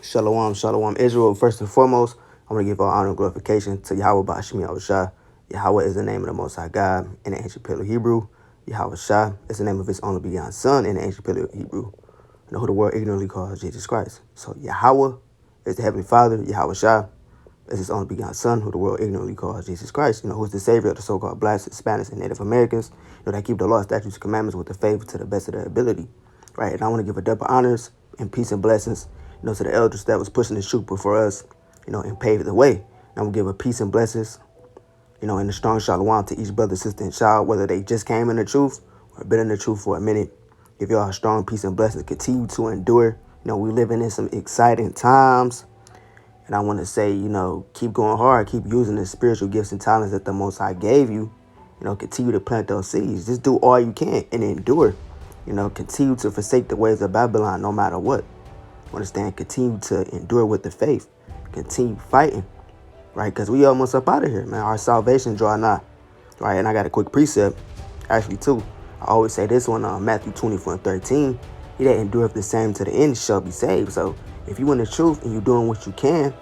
Shalom, shalom, Israel. First and foremost, I want to give all honor and glorification to Yahweh Ba'ashim Yahushua. Yahweh is the name of the Most High God in the ancient Paleo Hebrew. Yahweh Shah is the name of his only begotten Son in the ancient Paleo Hebrew. You know who the world ignorantly calls Jesus Christ. So Yahweh is the Heavenly Father. Yahweh Shah is his only begotten Son, who the world ignorantly calls Jesus Christ. You know, who's the Savior of the so-called Blacks, Hispanics, and Native Americans. You know, that keep the law, statutes, and commandments with the faith to the best of their ability. Right? And I want to give a double honors and peace and blessings, you know, to the elders that was pushing the truth before us, you know, and paved the way. And I'm going to give a peace and blessings, you know, and a strong shalom to each brother, sister, and child, whether they just came in the truth or been in the truth for a minute. Give y'all a strong peace and blessings. Continue to endure. You know, we living in some exciting times. And I want to say, you know, keep going hard. Keep using the spiritual gifts and talents that the Most High gave you. You know, continue to plant those seeds. Just do all you can and endure. You know, continue to forsake the ways of Babylon no matter what. Understand? Continue to endure with the faith. Continue fighting. Right? Because we almost up out of here, man. Our salvation draw nigh. Right? And I got a quick precept. Actually, too. I always say this one, Matthew 24:13. He that endureth the same to the end shall be saved. So if you in the truth and you're doing what you can,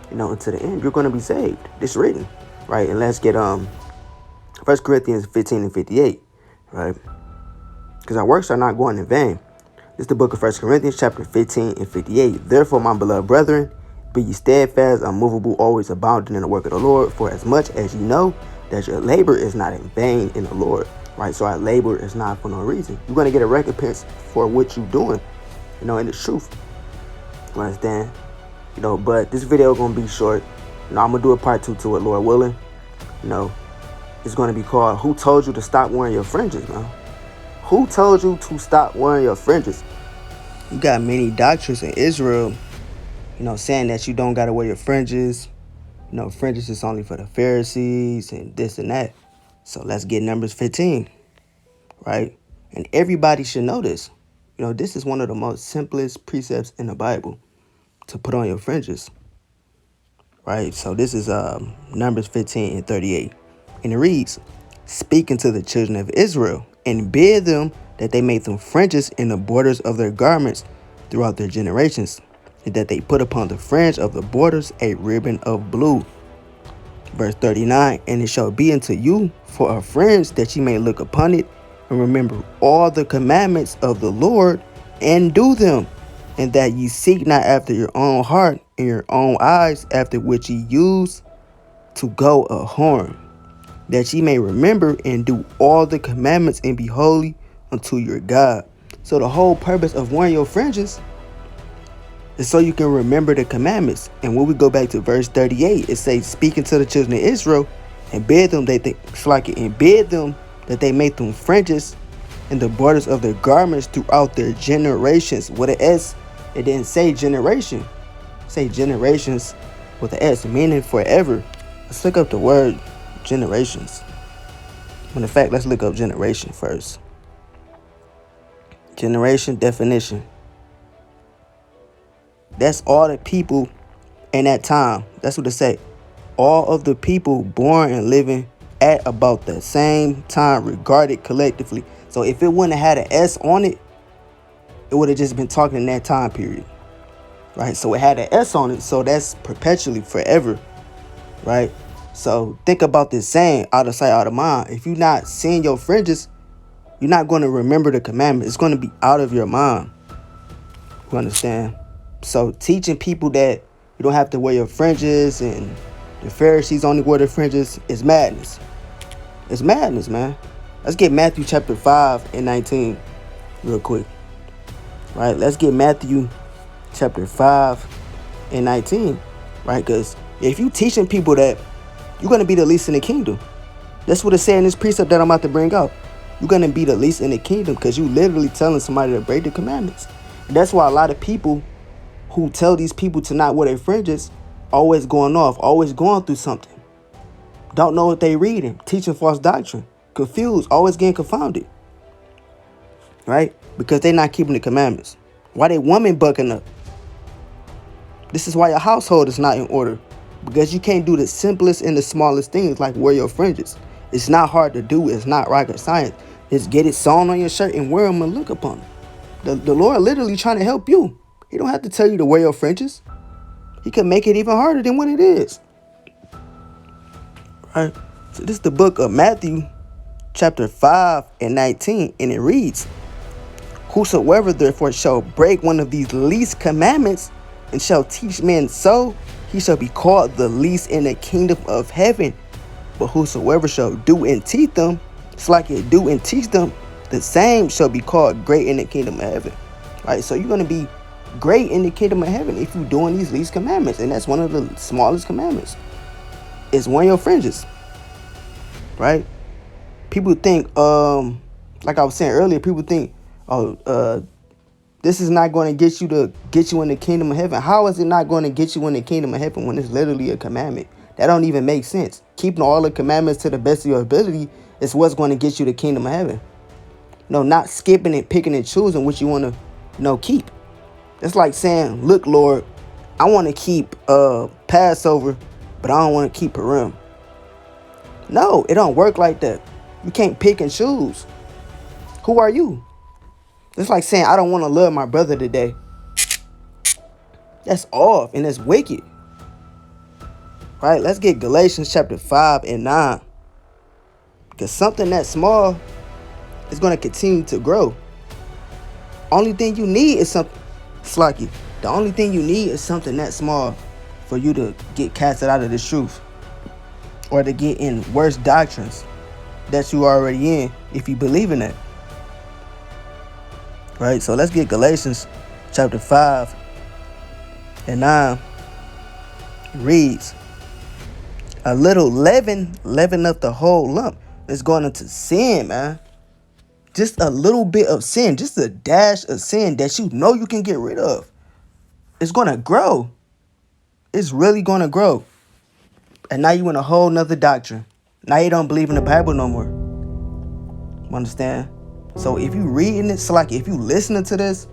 you know, until the end, you're going to be saved. It's written. Right? And let's get 1 Corinthians 15:58. Right? Because our works are not going in vain. This is the book of 1 Corinthians chapter 15:58. Therefore, my beloved brethren, be ye steadfast, unmovable, always abounding in the work of the Lord, for as much as you know that your labor is not in vain in the Lord. Right? So our labor is not for no reason. You're going to get a recompense for what you're doing, you know, in the truth. You understand? You know, but this video is going to be short. You know, I'm going to do a part 2 to it, Lord willing. You know, it's going to be called, Who Told You to Stop Wearing Your Fringes, man? Who told you to stop wearing your fringes? You got many doctrines in Israel, you know, saying that you don't got to wear your fringes. You know, fringes is only for the Pharisees and this and that. So let's get Numbers 15, right? And everybody should know this. You know, this is one of the most simplest precepts in the Bible, to put on your fringes, right? So this is Numbers 15:38. And it reads, Speaking to the children of Israel, and bid them that they make them fringes in the borders of their garments throughout their generations, and that they put upon the fringe of the borders a ribbon of blue. Verse 39, And it shall be unto you for a fringe, that ye may look upon it, and remember all the commandments of the Lord, and do them, and that ye seek not after your own heart and your own eyes, after which ye use to go a whoring, that ye may remember and do all the commandments and be holy unto your God. So the whole purpose of wearing your fringes is so you can remember the commandments. And when we go back to verse 38, it says, Speaking to the children of Israel, and bid them that they make them fringes in the borders of their garments throughout their generations. With an S, it didn't say generation. It say generations with an S, meaning forever. Let's look up the word generations. In fact, let's look up generation first. Generation definition. That's all the people in that time. That's what it say. All of the people born and living at about the same time, regarded collectively. So if it wouldn't have had an S on it, it would have just been talking in that time period. Right? So it had an S on it. So that's perpetually forever. Right? So think about this saying, out of sight, out of mind. If you're not seeing your fringes, you're not going to remember the commandment. It's going to be out of your mind. You understand? So teaching people that you don't have to wear your fringes and the Pharisees only wear their fringes is madness. It's madness, man. Let's get Matthew chapter 5:19 real quick. Right? Let's get Matthew chapter 5:19. Right? Because if you teaching people that you're going to be the least in the kingdom. That's what it said in this precept that I'm about to bring out. You're going to be the least in the kingdom because you literally telling somebody to break the commandments. And that's why a lot of people who tell these people to not wear their fringes always going off, always going through something. Don't know what they reading, teaching false doctrine, confused, always getting confounded. Right? Because they're not keeping the commandments. Why they woman bucking up? This is why your household is not in order. Because you can't do the simplest and the smallest things like wear your fringes. It's not hard to do. It's not rocket science. Just get it sewn on your shirt and wear them and look upon them. The Lord literally trying to help you. He don't have to tell you to wear your fringes. He can make it even harder than what it is. Right? So this is the book of Matthew, chapter 5 and 19, and it reads, "Whosoever therefore shall break one of these least commandments and shall teach men so, he shall be called the least in the kingdom of heaven. But whosoever shall do and teach them, it's like it do and teach them, the same shall be called great in the kingdom of heaven." Right? So you're going to be great in the kingdom of heaven if you're doing these least commandments. And that's one of the smallest commandments. It's wearing your fringes. Right? People think, like I was saying earlier, people think, this is not going to get you in the kingdom of heaven. How is it not going to get you in the kingdom of heaven when it's literally a commandment? That don't even make sense. Keeping all the commandments to the best of your ability is what's going to get you the kingdom of heaven. No, not skipping and picking and choosing what you want to, keep. It's like saying, look, Lord, I want to keep Passover, but I don't want to keep Purim. No, it don't work like that. You can't pick and choose. Who are you? It's like saying, I don't want to love my brother today. That's off and it's wicked. Right? Let's get Galatians chapter 5 and 9. Because something that small is going to continue to grow. Only thing you need is something, Slacky. The only thing you need is something that small for you to get casted out of this truth. Or to get in worse doctrines that you already in if you believe in that. Right? So let's get Galatians chapter 5 and 9. It reads, "A little leaven up the whole lump." It's going into sin, man. Just a little bit of sin, just a dash of sin that you know you can get rid of. It's going to grow. It's really going to grow. And now you in a whole nother doctrine. Now you don't believe in the Bible no more. You understand? So if you reading it, so like if you listening to this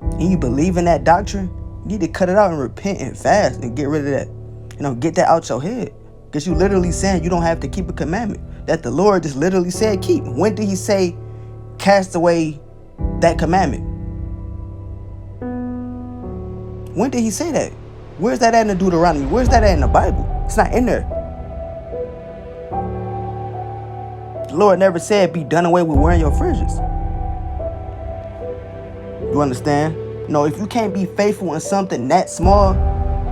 and you believe in that doctrine, you need to cut it out and repent and fast and get rid of that. Get that out your head. Because you literally saying you don't have to keep a commandment that the Lord just literally said keep. When did he say cast away that commandment? When did he say that? Where's that at in the Deuteronomy? Where's that at in the Bible? It's not in there. The Lord never said be done away with wearing your fringes. You understand? No, if you can't be faithful in something that small,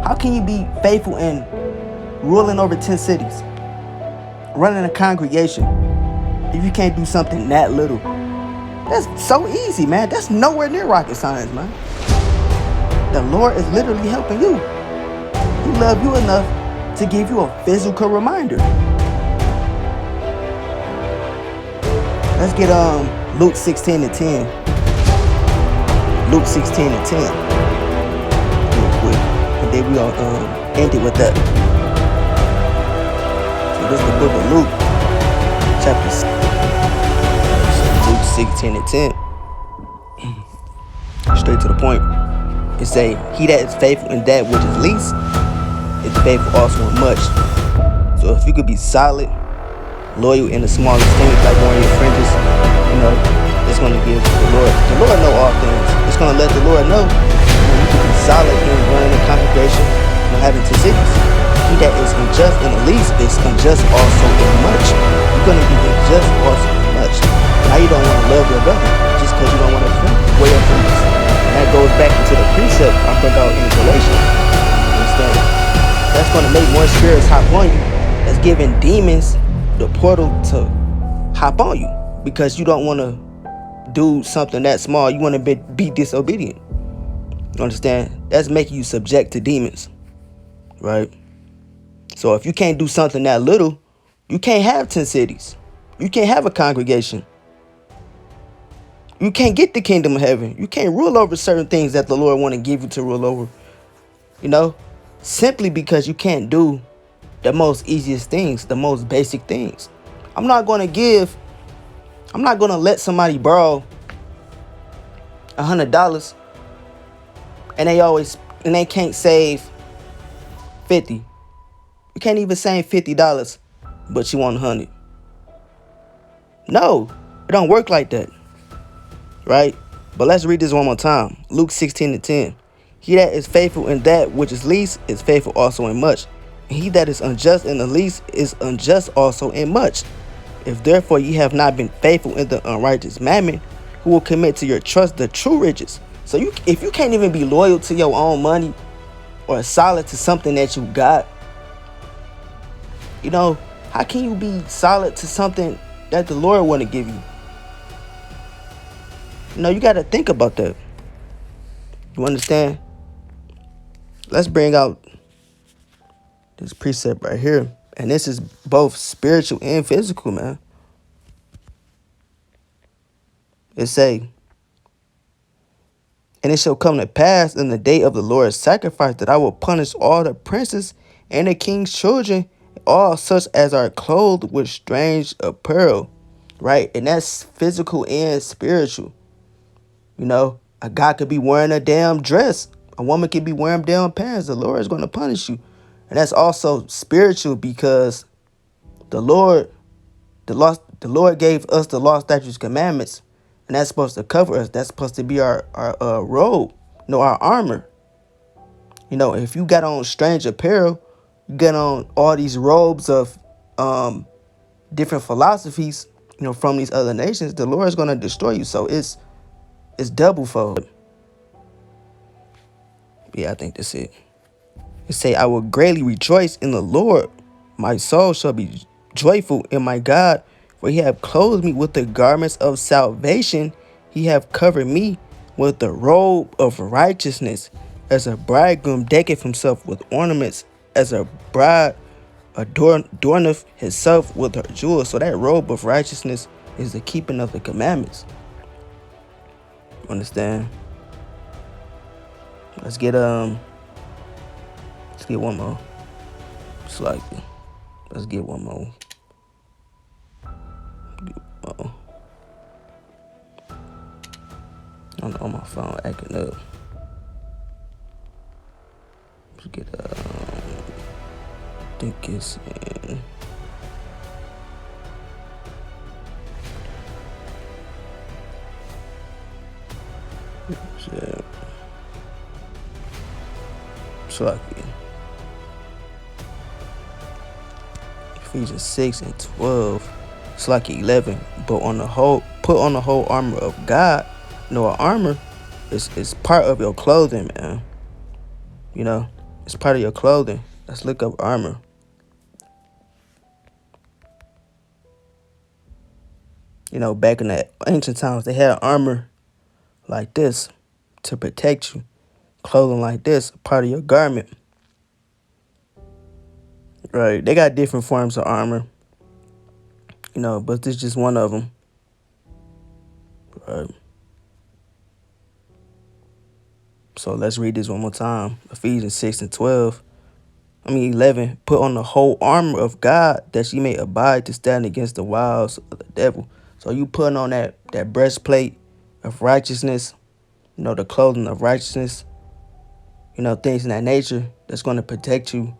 how can you be faithful in ruling over 10 cities? Running a congregation, if you can't do something that little? That's so easy, man. That's nowhere near rocket science, man. The Lord is literally helping you. He loves you enough to give you a physical reminder. Let's get Luke 16 and 10. Luke 16 and 10. Real quick. And then we'll end it with that. So this is the book of Luke, chapter 6. Luke 16 and 10. Straight to the point. It say, he that is faithful in that which is least is faithful also in much. So if you could be solid, loyal in the smallest things, like wearing your fringes, it's going to give the Lord know all things. It's going to let the Lord know you can be solid in running a congregation and having 2 cities. He that is unjust in the least is unjust also in much. You're going to be unjust also in much. Now you don't want to love your brother just because you don't want to wear your fringes. And that goes back into the precept I brought out in Galatians. Understand? That's going to make more spirits hop on you. That's giving demons the portal to hop on you because you don't want to do something that small. You want to be disobedient. You understand? That's making you subject to demons, right? So if you can't do something that little, you can't have 10 cities. You can't have a congregation. You can't get the kingdom of heaven. You can't rule over certain things that the Lord want to give you to rule over. Simply because you can't do the most easiest things, the most basic things. I'm not going to let somebody borrow $100 and they can't save 50. You can't even save $50, but you want 100. No, it don't work like that. Right? But let's read this one more time. Luke 16 and 10. He that is faithful in that which is least is faithful also in much. And he that is unjust in the least is unjust also in much. If therefore ye have not been faithful in the unrighteous mammon, who will commit to your trust the true riches? So if you can't even be loyal to your own money or solid to something that you got, how can you be solid to something that the Lord want to give you? You got to think about that. You understand? Let's bring out this precept right here. And this is both spiritual and physical, man. It say, and it shall come to pass in the day of the Lord's sacrifice that I will punish all the princes and the king's children, all such as are clothed with strange apparel. Right? And that's physical and spiritual. A guy could be wearing a damn dress. A woman could be wearing damn pants. The Lord is going to punish you. And that's also spiritual because the Lord gave us the law, statutes, commandments, and that's supposed to cover us. That's supposed to be our robe, our armor. If you got on strange apparel, you got on all these robes of different philosophies, from these other nations, the Lord is going to destroy you. So it's double fold. Yeah, I think that's it. It say, I will greatly rejoice in the Lord. My soul shall be joyful in my God, for he hath clothed me with the garments of salvation. He hath covered me with the robe of righteousness, as a bridegroom decketh himself with ornaments, as a bride adorneth himself with her jewels. So that robe of righteousness is the keeping of the commandments. Understand? Let's get one more. Slightly. Let's get one more. I don't know, my phone acting up. Let's get I think it's in. Shit. Slightly. Ephesians 6 and 12. It's like 11. But put on the whole armor of God. Armor is part of your clothing, man. It's part of your clothing. Let's look up armor. Back in the ancient times, they had armor like this to protect you. Clothing like this, part of your garment. Right? They got different forms of armor. But this is just one of them. Right? So let's read this one more time. Ephesians 6 and 11. Put on the whole armor of God, that ye may abide to stand against the wiles of the devil. So you putting on that breastplate of righteousness, the clothing of righteousness, things in that nature that's going to protect you,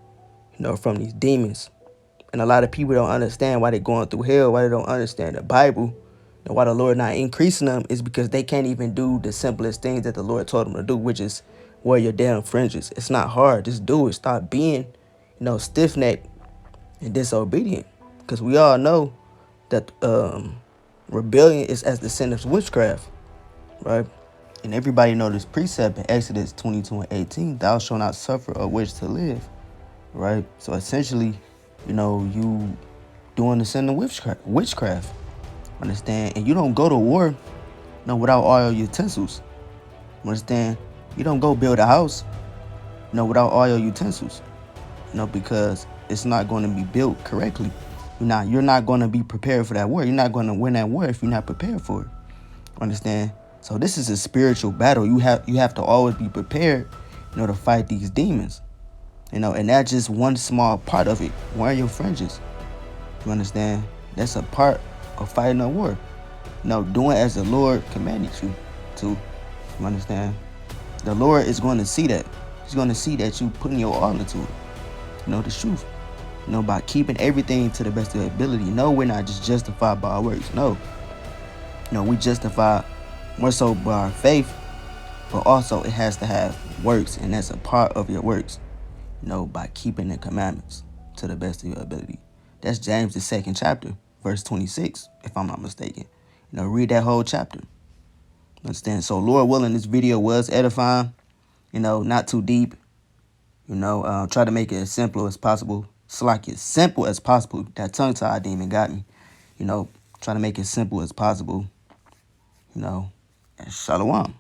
from these demons. And a lot of people don't understand why they're going through hell, why they don't understand the Bible, and why the Lord not increasing them is because they can't even do the simplest things that the Lord told them to do, which is wear your damn fringes. It's not hard. Just do it. Stop being, stiff-necked and disobedient. Because we all know that rebellion is as the sin of witchcraft, right? And everybody know this precept in Exodus 22:18, thou shalt not suffer a witch to live, right? So essentially, you doing the sin of witchcraft, understand? And you don't go to war, without all your utensils, understand? You don't go build a house, without all your utensils, because it's not going to be built correctly. You're not going to be prepared for that war. You're not going to win that war if you're not prepared for it, understand? So this is a spiritual battle. You have to always be prepared, to fight these demons, and that's just one small part of it. Wearing your fringes, you understand? That's a part of fighting a war. Doing as the Lord commanded you to. You understand? The Lord is going to see that. He's going to see that you putting your all into it. The truth. By keeping everything to the best of your ability. No, we're not just justified by our works. No. We justify more so by our faith, but also it has to have works, and that's a part of your works, by keeping the commandments to the best of your ability. That's James, the 2nd chapter, verse 26, if I'm not mistaken. Read that whole chapter. Understand? So, Lord willing, this video was edifying, not too deep. Try to make it as simple as possible. Slack it simple as possible. That tongue-tied demon got me. Try to make it simple as possible. And shalom.